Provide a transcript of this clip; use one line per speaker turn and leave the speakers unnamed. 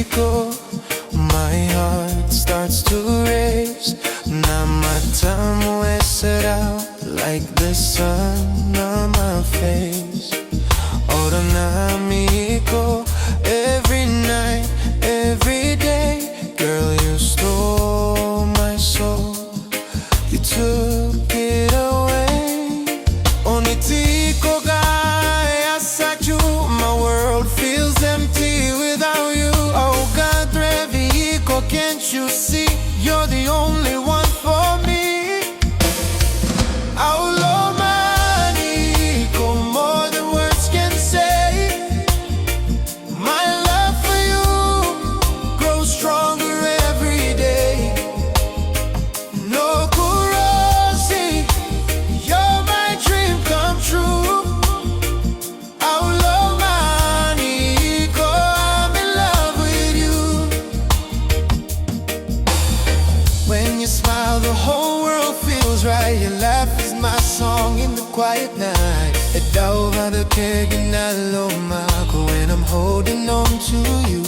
Iko, my heart starts to race. Namatamu set out like the sun on my face. Lomani Iko, every night, every day. Girl, you stole my soul, you took it away. Onitiko gaya sachu, my world feels empty without you. Oh God, Iko, can't you see you're the only one for me? Oh Lomani Iko, more than words can say. My love for you grows stronger every day. No kurosi, you're my dream come true. Oh Lomani Iko, I'm in love with you. When you smile, the whole world feels right. Your laugh is my song in the quiet night. It over the keg and I love my when I'm holding on to you.